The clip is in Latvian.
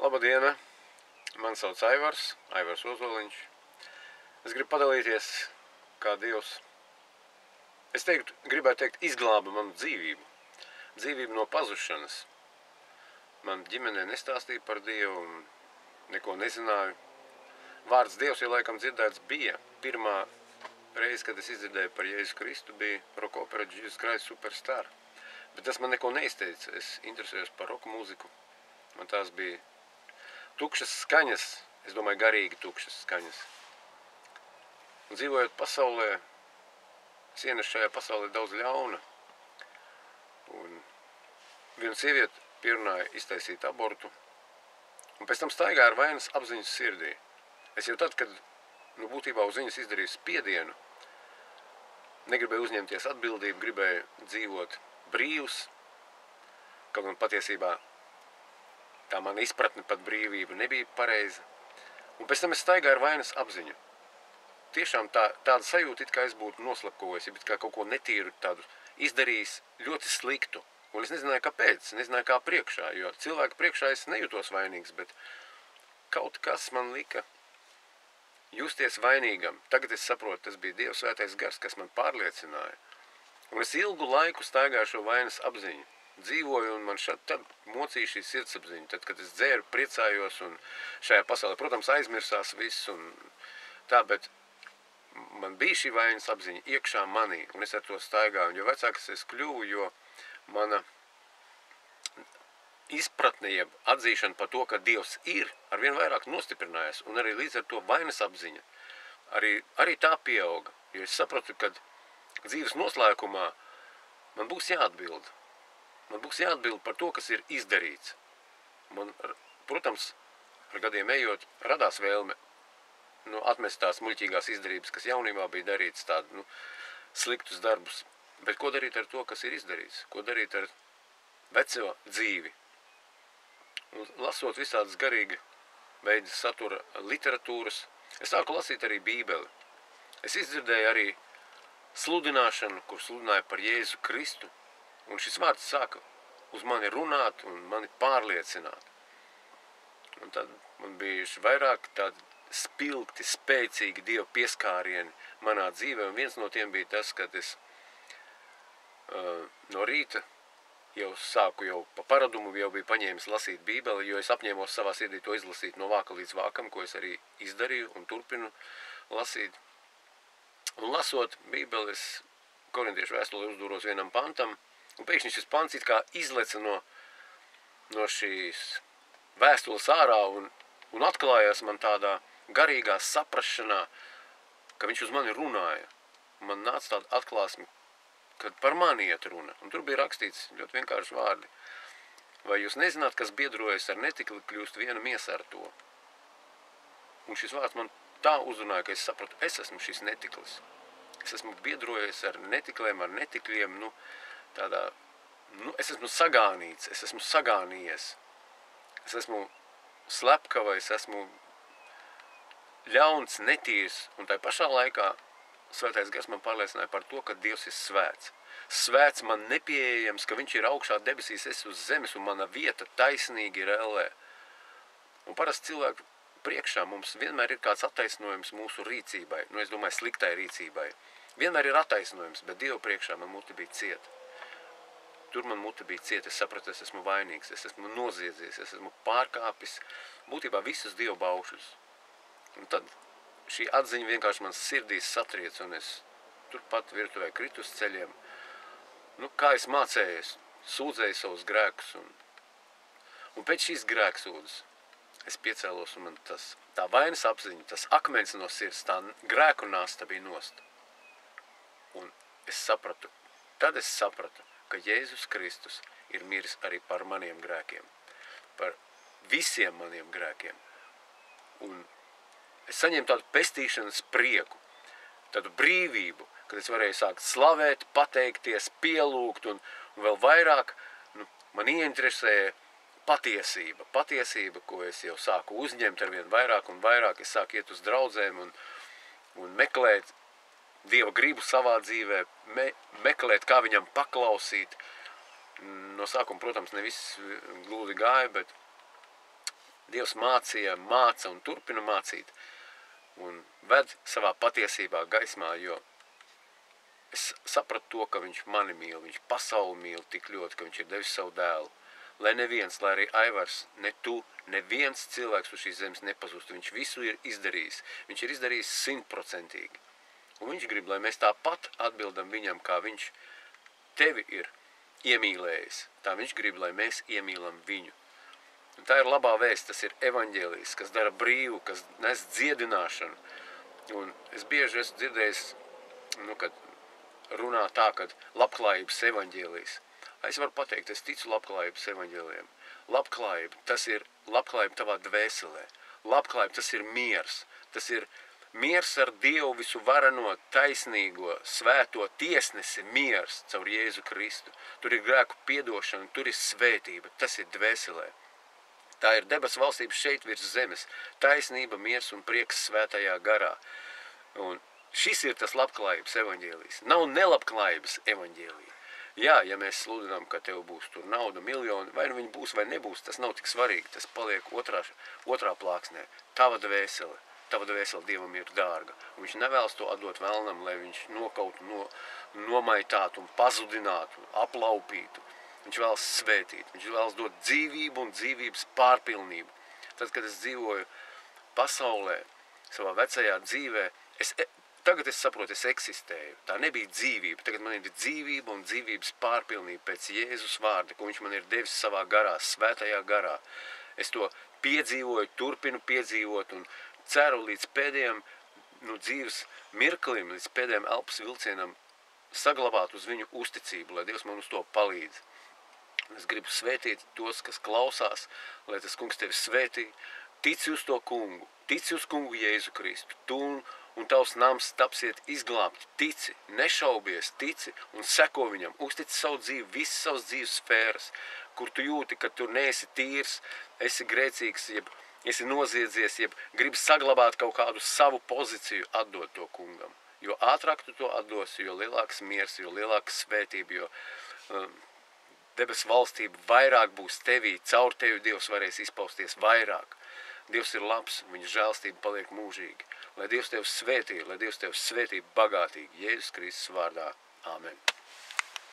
Labadiena! Mani sauc Aivars Ozoliņš. Es gribu padalīties, kā Dievs, gribētu teikt, izglāba manu dzīvību. Dzīvību no pazušanas. Man ģimenē nestāstīja par Dievu un neko nezināju. Vārds Dievs, ja laikam dzirdēts, bija. Pirmā reize, kad es izdzirdēju par Jēzu Kristu, bija rock opera Jesus Christ Superstar. Bet tas man neko neizteica. Es interesējos par roka mūziku. Man tās bija tukšas skaņas, es domāju, garīgi tukšas skaņas. Un dzīvojot pasaulē, es ienesu šajā pasaulē daudz ļauna. Un viena sieviete pierunāja iztaisīt abortu. Un pēc tam staigāja ar vainas apziņas sirdī. Es jau tad, kad būtībā uz viņas izdarīju spiedienu, negribēju uzņemties atbildību, gribēju dzīvot brīvs, kaut gan patiesībā tā mana izpratne pat brīvība nebija pareiza. Un pēc tam es staigāju ar vainas apziņu. Tiešām tāda sajūta, it kā es būtu noslapkojis, it kā kaut ko netīru tādu izdarījis ļoti sliktu. Un es nezināju, kāpēc, nezināju, kā priekšā, jo cilvēku priekšā es nejūtos vainīgs, bet kaut kas man lika justies vainīgam. Tagad es saprotu, tas bija Dieva svētais gars, kas man pārliecināja. Un es ilgu laiku staigāju šo vainas apziņu. Dzīvoju, un man tad mocīja šī sirdsapziņa. Tad, kad es dzēru, priecājos, un šajā pasaulē, protams, aizmirsās viss, un tā, bet man bija šī vainas apziņa iekšā manī, un es ar to staigāju. Un jo vecāks es kļuvu, jo mana izpratne, jeb atzīšana par to, ka Dievs ir, arvien vairāk nostiprinājās, un arī līdz ar to vainas apziņa arī tā pieauga. Jo es sapratu, ka dzīves noslēgumā man būs jāatbild. Man būs jāatbild par to, kas ir izdarīts. Man, protams, ar gadiem ejot, radās vēlme atmest tās muļķīgās izdarības, kas jaunībā bija darīts, tādu sliktus darbus. Bet ko darīt ar to, kas ir izdarīts? Ko darīt ar veco dzīvi? Un lasot visādas garīgi veida satura literatūras, es sāku lasīt arī Bībeli. Es izdzirdēju arī sludināšanu, kur sludināja par Jēzu Kristu, un šis vārds sāka uz mani runāt un mani pārliecināt. Un tad man bija vairāk tādi spilgti, spēcīgi Dieva pieskārieni manā dzīvē, un viens no tiem bija tas, kad es no rīta jau pa paradumu jau biju paņēmis lasīt Bībeli, jo es apņēmos savā sirdī to izlasīt no vāka līdz vākam, ko es arī izdarīju un turpinu lasīt. Un lasot Bībeli, es korintiešu vēstulē uzdūros vienam pantam, un pēkšņi šis pants it kā izleca no šīs vēstules ārā un atklājās man tādā garīgā saprašanā, ka viņš uz mani runāja. Man nāca tāda atklāsme, kad par mani iet runa. Un tur bija rakstīts ļoti vienkārši vārdi. Vai jūs nezināt, kas biedrojas ar netikli, kļūst viena miesa ar to? Un šis vārds man tā uzrunāja, ka es sapratu, es esmu šis netiklis. Es esmu biedrojies ar netikliem, ar netikļiem, es esmu sagānīts, es esmu sagānījies. Es esmu slepkava, es esmu ļauns, netīrs, un tai pašā laikā Svētais gars man pārliecināja par to, ka Dievs ir svēts. Svēts man nepieejams, ka viņš ir augšā debesīs, es uz zemes, un mana vieta taisnīgi ir ellē. Un parasti cilvēku priekšā mums vienmēr ir kāds attaisnojums mūsu rīcībai, es domāju, sliktai rīcībai. Vienmēr ir attaisnojums, bet Dievu priekšā man muti bija cieta. Tur man muti bija cieta, es sapratu, es esmu vainīgs, es esmu noziedzies, es esmu pārkāpis būtībā visus Dievu baušļus. Un tad šī atziņa vienkārši man sirdīs satriec, un es turpat virtuvē kritu uz ceļiem. Kā es mācējies, sūdzēju savus grēkus, un pēc šīs grēksūdzes es piecēlos, un man tā vainas apziņa, tas akmens no sirds, tā grēku nasta bija nost. Un tad es sapratu, ka Jēzus Kristus ir miris arī par maniem grēkiem, par visiem maniem grēkiem. Un es saņēmu tādu pestīšanas prieku, tādu brīvību, kad es varēju sākt slavēt, pateikties, pielūgt, un vēl vairāk man ieinteresēja patiesība. Patiesība, ko es jau sāku uzņemt ar vien vairāk un vairāk. Es sāku iet uz draudzēm un meklēt Dieva gribu savā dzīvē, meklēt, kā viņam paklausīt. No sākuma, protams, ne viss glūdi gāja, bet Dievs mācīja, māca un turpina mācīt un ved savā patiesībā gaismā, jo es sapratu to, ka viņš mani mīl, viņš pasauli mīl tik ļoti, ka viņš ir devis savu dēlu. Lai neviens, lai arī Aivars, ne tu, neviens cilvēks uz šīs zemes nepazustu. Viņš visu ir izdarījis. Viņš ir izdarījis 100%. Un viņš grib, lai mēs tāpat atbildam viņam, kā viņš tevi ir iemīlējis. Tā viņš grib, lai mēs iemīlam viņu. Un tā ir labā vēsts, tas ir evaņģēlijs, kas dara brīvu, kas nes dziedināšanu. Un es bieži esmu dzirdējis, kad runā tā, kad labklājības evaņģēlijs. Es varu pateikt, es ticu labklājības evaņģēlijiem. Labklājība, tas ir labklājība tavā dvēselē. Labklājība, tas ir miers. Tas ir miers ar Dievu visu varano, taisnīgo, svēto tiesnesi miers caur Jēzu Kristu. Tur ir grēku piedošana, tur ir svētība, tas ir dvēselē. Tā ir debesu valstība šeit virs zemes. Taisnība, miers un prieks svētajā garā. Un šis ir tas labklājības evaņģēlijs. Nav nelabklājības evaņģēlija. Jā, ja mēs sludinām, ka tev būs tur nauda, miljoni, vai nu viņi būs vai nebūs, tas nav tik svarīgi. Tas paliek otrā plāksnē. Tava dvēsele Dievam ir dārga. Un viņš nevēlas to atdot vēlnam, lai viņš nokautu, nomaitātu un pazudinātu, aplaupītu. Viņš vēlas svētīt, viņš vēlas dot dzīvību un dzīvības pārpilnību. Tad, kad es dzīvoju pasaulē, savā vecajā dzīvē, tagad es saprotu, es eksistēju. Tā nebija dzīvība. Tagad man ir dzīvība un dzīvības pārpilnība pēc Jēzus vārda, ko viņš man ir devis savā garā, svētajā garā. Es to piedzīvoju, turpinu piedzīvot un ceru līdz pēdējiem dzīves mirklim, līdz pēdējiem elpas vilcienam saglabāt uz viņu uzticību, lai Dievs man uz to palīdz. Es gribu svētīt tos, kas klausās, lai tas kungs tevi svētī. Tici uz to kungu, tici uz kungu Jēzu Kristu. Tu un tavs nams tapsiet izglābti. Tici, nešaubies, tici un seko viņam. Uztici savu dzīvi, visas savas dzīves sfēras, kur tu jūti, ka tu neesi tīrs, esi grēcīgs, jeb esi noziedzies, jeb gribi saglabāt kaut kādu savu pozīciju, atdot to kungam. Jo ātrāk tu to atdosi, jo lielāks miers, jo lielāka svētība, jo debesu valstība vairāk būs tevī, caur tevi Dievs varēs izpausties vairāk. Dievs ir labs, viņa žēlstība paliek mūžīgi. Lai Dievs tevi svētī, lai Dievs tevi svētī bagātīgi. Jēzus Kristus vārdā. Āmen.